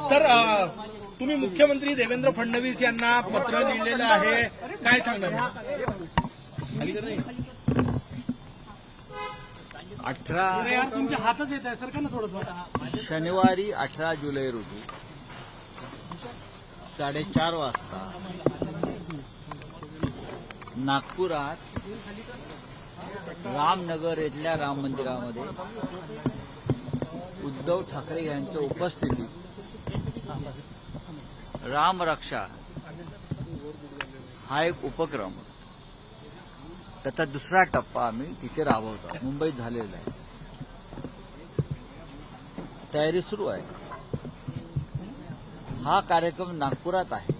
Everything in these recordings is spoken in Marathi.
सर तुम्ही मुख्यमंत्री देवेंद्र फडणवीस यांना पत्र लिहिलेलं आहे, काय सांगणार? 18 तुमच्या हातच येत आहे सर, का ना थोडं शनिवारी 18 जुलै रोजी 4:30 वाजता नागपुरात रामनगर येथील राम मंदिरामध्ये उद्धव ठाकरे यांच्या उपस्थितीत रामरक्षा हा एक उपक्रम, त्याचा दुसरा टप्पा आम्ही तिथे राबवतो. मुंबईत झालेला आहे, तयारी सुरू आहे. हा कार्यक्रम नागपुरात आहे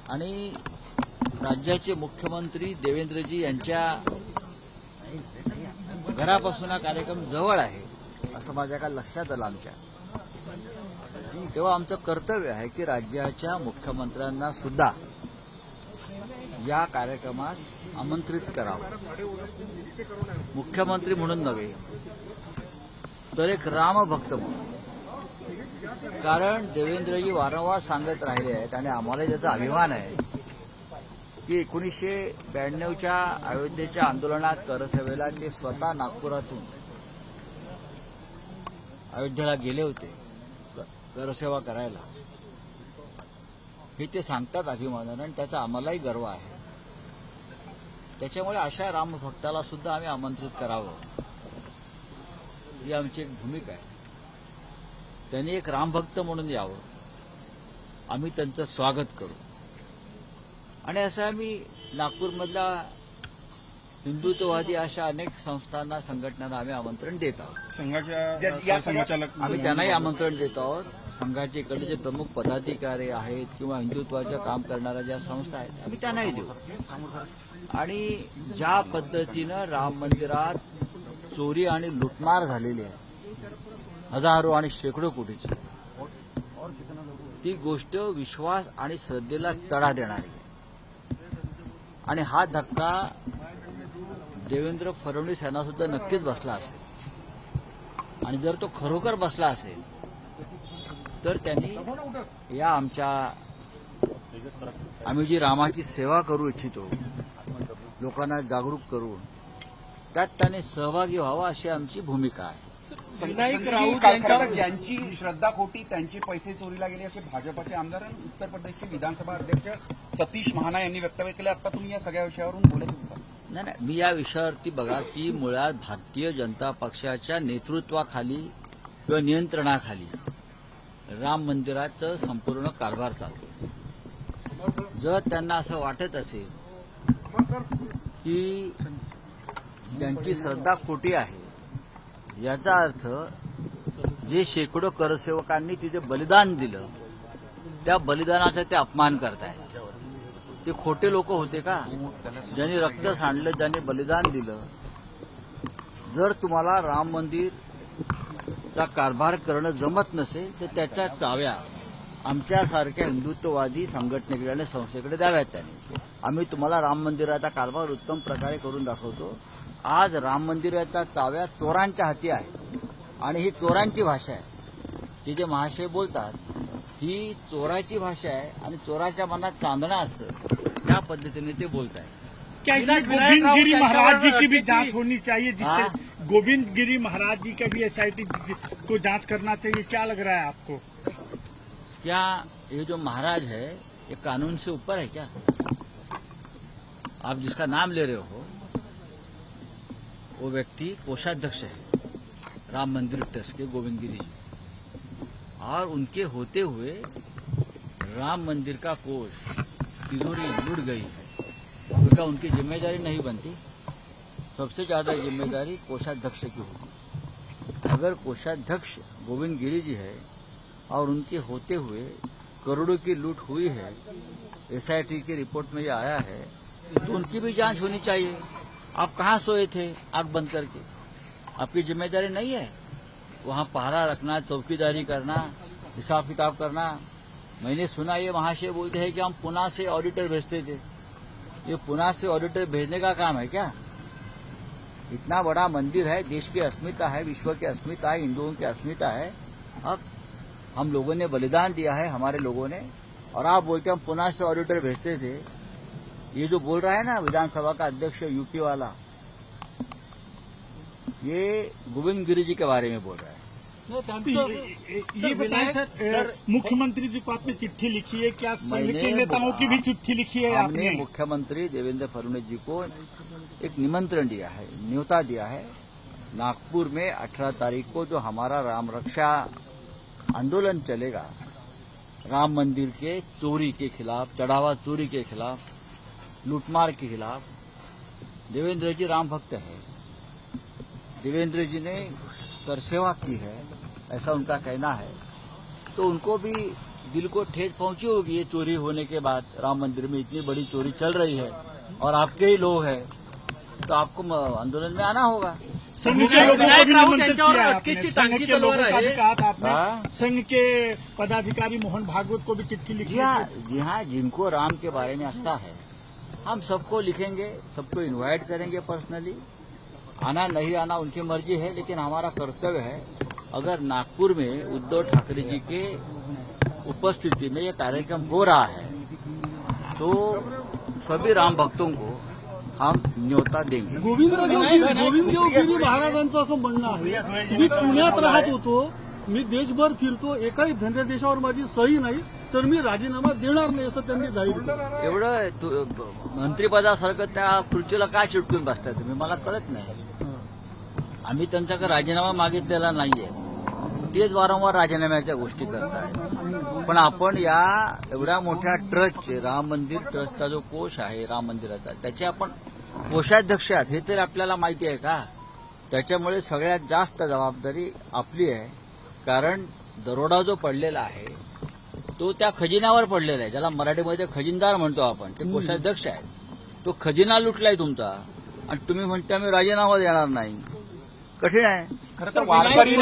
आणि राज्याचे मुख्यमंत्री देवेंद्रजी यांच्या घरापासून हा कार्यक्रम जवळ आहे असं माझ्या काय लक्षात आलं आमच्या. तेव्हा आमचं कर्तव्य आहे की राज्याच्या मुख्यमंत्र्यांना सुद्धा या कार्यक्रमास आमंत्रित करावं. मुख्यमंत्री म्हणून नव्हे तर एक रामभक्त म्हणून. कारण देवेंद्रजी वारंवार सांगत राहिले आहेत आणि आम्हाला त्याचा अभिमान आहे की 1992च्या अयोध्येच्या आंदोलनात करसभेला ते स्वतः नागपुरातून अयोध्येला गेले होते करसेवा करायला. हे ते सांगतात अभिमानानं आणि त्याचा आम्हालाही गर्व आहे. त्याच्यामुळे अशा रामभक्ताला सुद्धा आम्ही आमंत्रित करावं ही आमची एक भूमिका आहे. त्यांनी एक रामभक्त म्हणून यावं, आम्ही त्यांचं स्वागत करू. आणि असं आम्ही नागपूरमधल्या हिंदुत्ववादी अशा अनेक संस्थांना, संघटनांना आम्ही आमंत्रण देत आहोत. संघाच्या संचालक आम्ही त्यांनाही आमंत्रण देत आहोत. संघाचे इकडे जे प्रमुख पदाधिकारी आहेत किंवा हिंदुत्वाचं काम करणाऱ्या ज्या संस्था आहेत आम्ही त्यांनाही देऊ. आणि ज्या पद्धतीनं राम मंदिरात चोरी आणि लुटमार झालेली आहे हजारो आणि शेकडो कोटीची, ती गोष्ट विश्वास आणि श्रद्धेला तडा देणारी. आणि हा धक्का देवेंद्र फडणवीस यांना सुद्धा नक्कीच बसला असेल. आणि जर तो खरोखर बसला असेल तर त्यांनी या आम्ही जी रामाची सेवा करू इच्छितो, लोकांना जागरूक करून त्यात त्यांनी सहभागी व्हावा अशी आमची भूमिका आहे. संघायक राऊत यांच्यावर ज्यांची श्रद्धा खोटी, त्यांचे पैसे चोरीला गेले असे भाजपचे आमदार आणि उत्तर प्रदेशचे विधानसभा अध्यक्ष सतीश महाना यांनी वक्तव्य केले. आता तुम्ही या सगळ्या विषयावरून बोलत होता. नाही, मी या विषयावरती बघा की मुळात भारतीय जनता पक्षाच्या नेतृत्वाखाली किंवा नियंत्रणाखाली राम मंदिराचं संपूर्ण कारभार चालतो. जर त्यांना असं वाटत असेल की ज्यांची श्रद्धा खोटी आहे, याचा अर्थ जे शेकडो करसेवकांनी तिथे बलिदान दिलं त्या बलिदानाचा ते अपमान करतायत. ते खोटे लोक होते का? ज्यांनी रक्त सांडलं, ज्यांनी बलिदान दिलं. जर तुम्हाला राम मंदिरचा कारभार करणं जमत नसेल तर त्याच्या चाव्या आमच्यासारख्या हिंदुत्ववादी संघटनेकडे आणि संस्थेकडे द्याव्यात त्यांनी. आम्ही तुम्हाला राम मंदिराचा कारभार उत्तम प्रकारे करून दाखवतो. आज राम मंदिराच्या चाव्या चोरांच्या हाती आहे आणि ही चोरांची भाषा आहे. ती जे महाशय बोलतात ही चोराची भाषा आहे आणि चोराच्या मनात चांदणं असतं त्या पद्धतीने ते बोलत आहेत. कैसा गोविंद गिरी महाराज जी की भी जांच होनी चाहिए, जिससे गोविंद गिरी महाराज जी का भी SIT को जांच करना चाहिए, क्या लग रहा है आपको? क्या ये जो महाराज है ये कानून से ऊपर है क्या? आप जिसका नाम ले रहे हो वो व्यक्ति कोषाध्यक्ष है राम मंदिर ट्रस्ट के, गोविंद गिरी जी, और उनके होते हुए राम मंदिर का कोष तिजोरी लूट गई है. तो क्या उनकी जिम्मेदारी नहीं बनती? सबसे ज्यादा जिम्मेदारी कोषाध्यक्ष की होगी. अगर कोषाध्यक्ष गोविंद गिरी जी है और उनके होते हुए करोड़ों की लूट हुई है, SIT की रिपोर्ट में ये आया है, तो उनकी भी जांच होनी चाहिए. आप कहाँ सोए थे आंख बंद करके? आपकी जिम्मेदारी नहीं है वहां पहरा रखना, चौकीदारी करना, हिसाब किताब करना? मैंने सुना ये महाशय बोलते हैं कि हम पुणे से ऑडिटर भेजते थे. ये पुणे से ऑडिटर भेजने का काम है क्या? इतना बड़ा मंदिर है, देश की अस्मिता है, विश्व की अस्मिता है, हिंदुओं की अस्मिता है. अब हम लोगों ने बलिदान दिया है, हमारे लोगों ने। और आप बोलते हम पुनः से ऑडिटर भेजते थे। ये जो बोल रहा है ना विधानसभा का अध्यक्ष यूपी वाला, ये गोविंद गिरी जी के बारे में बोल रहा है। ये बताएं सर, मुख्यमंत्री जी को आपने चिट्ठी लिखी है क्या? संघ के नेताओं की भी चिट्ठी लिखी है हमने आपने? मुख्यमंत्री देवेंद्र फडणवीस जी को एक निमंत्रण दिया है, न्योता दिया है। नागपुर में 18 तारीख को जो हमारा राम रक्षा आंदोलन चलेगा, राम मंदिर के चोरी के खिलाफ, चढ़ावा चोरी के खिलाफ, लूटमार के खिलाफ। देवेंद्र जी राम भक्त है, देवेंद्र जी ने कर सेवा की है, ऐसा उनका कहना है। तो उनको भी दिल को ठेस पहुंची होगी ये चोरी होने के बाद। राम मंदिर में इतनी बड़ी चोरी चल रही है और आपके ही लोग हैं, तो आपको आंदोलन में आना होगा। संघ के लोगों को भी निमंत्रित किया है आपने, संघ के लोगों का भी कहा था आपने, संघ के पदाधिकारी मोहन भागवत को भी चिट्ठी लिखी है। जी हाँ, जिनको राम के बारे में आस्था है, हम सबको लिखेंगे, सबको इनवाइट करेंगे पर्सनली। आना नहीं आना उनकी मर्जी है, लेकिन हमारा कर्तव्य है। अगर नागपुर में उद्धव ठाकरे जी के उपस्थिति में ये कार्यक्रम हो रहा है, तो सभी राम भक्तों को हम न्योता देंगे। गोविंददेवगिरी महाराजांचं असं म्हणणं आहे, मी पुण्यात राहत होतो, मी देशभर फिरतो, एकाही धनादेशावर माझी सही नाही, तर मी राजीनामा देणार नाही असं त्यांनी जाहीर केलं। एवढं मंत्रिपदासारखं त्या खुर्चीला काय चिटकून बसताय तुम्ही, मला कळत नाही। आम्ही त्यांच्याकडे राजीनामा मागितलेला नाहीये, तेच वारंवार राजीनाम्याच्या गोष्टी करतायत। पण आपण या एवढ्या मोठ्या ट्रस्टचे, राम मंदिर ट्रस्टचा जो कोष आहे राम मंदिराचा, त्याचे आपण कोषाध्यक्ष आहात हे तरी आपल्याला माहिती आहे का? त्याच्यामुळे सगळ्यात जास्त जबाबदारी आपली आहे, कारण दरोडा जो पडलेला आहे तो त्या खजिन्यावर पडलेला आहे, ज्याला मराठीमध्ये खजिनदार म्हणतो आपण, ते कोषाध्यक्ष आहेत। तो खजिना लुटलाय तुमचा आणि तुम्ही म्हणता मी राजीनामा देणार नाही, कठीण आहे। खरं तर वारकरी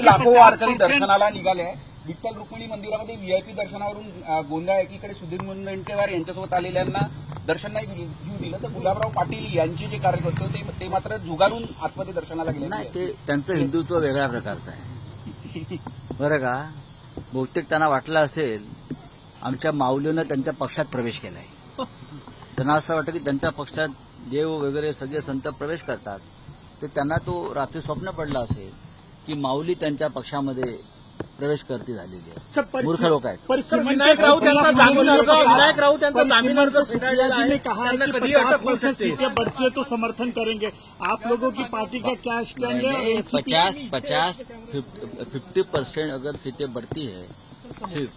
लाखो वारकरी दर्शनाला निघाले आहे। विठ्ठल रुक्मिणी मंदिरामध्ये व्हीआयपी दर्शनावरून गोंधळ एकीकडे सुधीर मुनगंटीवार यांच्यासोबत आलेल्यांना दर्शन नाही घेऊ दिलं, तर गुलाबराव पाटील यांचे जे कार्यकर्ते होते ते मात्र जुगारून आतमध्ये दर्शनाला गेले। नाही, ते त्यांचं हिंदुत्व वेगळ्या प्रकारचं आहे बरं का। बहुतेक त्यांना वाटलं असेल आमच्या माऊलीनं त्यांच्या पक्षात प्रवेश केलाय, त्यांना असं वाटतं की त्यांच्या पक्षात देव वगैरे सगळे संत प्रवेश करतात, तर त्यांना तो रात्री स्वप्न पडलं असेल की माऊली त्यांच्या पक्षामध्ये प्रवेश करती झालेली आहे। मूर्ख लोक आहेत। विनायक राऊत यांचा जामीन अर्ज सुप्रिया जी ने कहा है कि 50% सीटें बढ़ती है तो समर्थन करेंगे। आप लोगों की पार्टी का क्या स्टैंड है? 50% अगर सीटें बढ़ती है सिर्फ,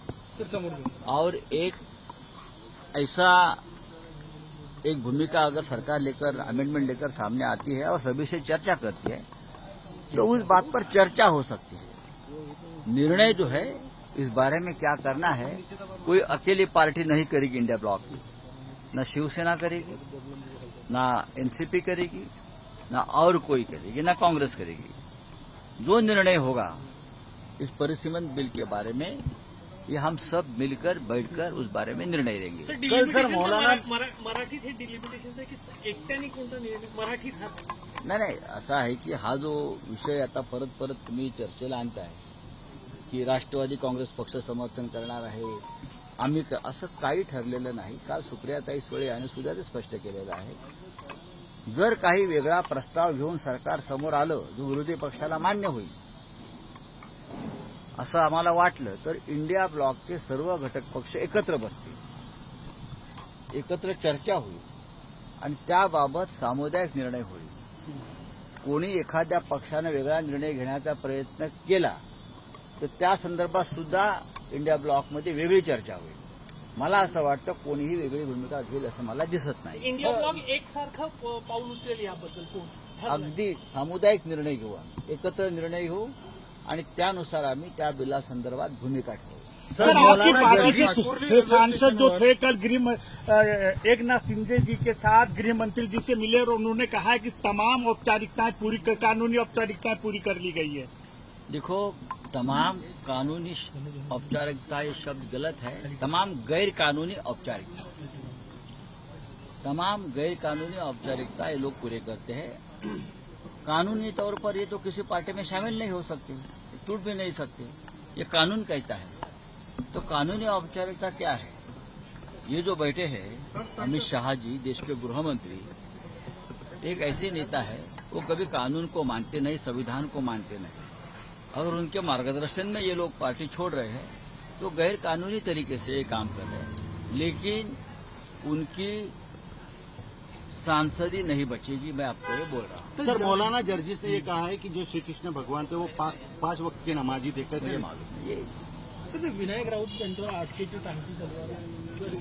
और एक भूमिका अगर सरकार लेकर, अमेंडमेंट लेकर सामने आती है और सभी से चर्चा करती है, तो उस बात पर चर्चा हो सकती है। निर्णय जो है इस बारे में क्या करना है, कोई अकेली पार्टी नहीं करेगी इंडिया ब्लॉक की, न शिवसेना करेगी, न एनसीपी करेगी, न और कोई करेगी, न कांग्रेस करेगी। जो निर्णय होगा इस परिसीमन बिल के बारे में, ये हम सब मिलकर बैठकर उस बारे में निर्णय लेंगे। मराठीत हे डिलिमिटेशन आहे की एकट्याने कोणता निर्णय मराठीत हा? नाही, असा आहे की हा जो विषय आता परत तुम्ही चर्चेला आणताय की राष्ट्रवादी काँग्रेस पक्ष समर्थन करणार आहे, आम्ही असं काही ठरलेलं नाही। काल सुप्रियाताई सुळे यांनी सुद्धा ते स्पष्ट केलेलं आहे। जर काही वेगळा प्रस्ताव घेऊन सरकार समोर आलं जो विरोधी पक्षाला मान्य होईल असं आम्हाला वाटलं, तर इंडिया ब्लॉकचे सर्व घटक पक्ष एकत्र बसतील, एकत्र चर्चा होईल आणि त्याबाबत सामुदायिक निर्णय होईल। कोणी एखाद्या पक्षाने वेगळा निर्णय घेण्याचा प्रयत्न केला तर त्या संदर्भात सुद्धा इंडिया ब्लॉकमध्ये वेगळी चर्चा होईल। मला असं वाटतं कोणीही वेगळी भूमिका घेईल असं मला दिसत नाही। इंडिया ब्लॉक एकसारखं पाऊल उचलेल याबद्दल कोण? अगदी सामुदायिक निर्णय घेऊ, एकत्र निर्णय घेऊ आणि त्यानुसार आम्ही त्या बिलासंदर्भात भूमिका ठेवू। सर, आपकी पार्टी से सांसद जो थे कल एकनाथ शिंदे जी के साथ गृह मंत्री जी से मिले और उन्होंने कहा है कि तमाम औपचारिकताएं पूरी, कानूनी औपचारिकताएं पूरी कर ली गई है। देखो, तमाम कानूनी औपचारिकता ये शब्द गलत है। तमाम गैर कानूनी औपचारिकता, तमाम गैर कानूनी औपचारिकता ये लोग पूरे करते हैं। कानूनी तौर पर ये तो किसी पार्टी में शामिल नहीं हो सकती, टूट भी नहीं सकते। ये कानून कहता है। तो कानूनी औपचारिकता क्या है? ये जो बैठे हैं अमित शाह जी, देश के गृह मंत्री, एक ऐसे नेता है वो कभी कानून को मानते नहीं, संविधान को मानते नहीं। अगर उनके मार्गदर्शन में ये लोग पार्टी छोड़ रहे हैं तो गैर कानूनी तरीके से ये काम कर रहे हैं। लेकिन उनकी सांसदी नहीं बचेगी, मैं आपको ये बोल रहा हूँ। सर, मौलाना जर्जिस ने ये कहा है कि जो श्री कृष्ण भगवान थे वो 5 वक्त के नमाजी थे। मुझे कैसे मालूम नहीं ये सर ते विनायक राऊत त्यांच्यावर अटकेची टांगती तलवार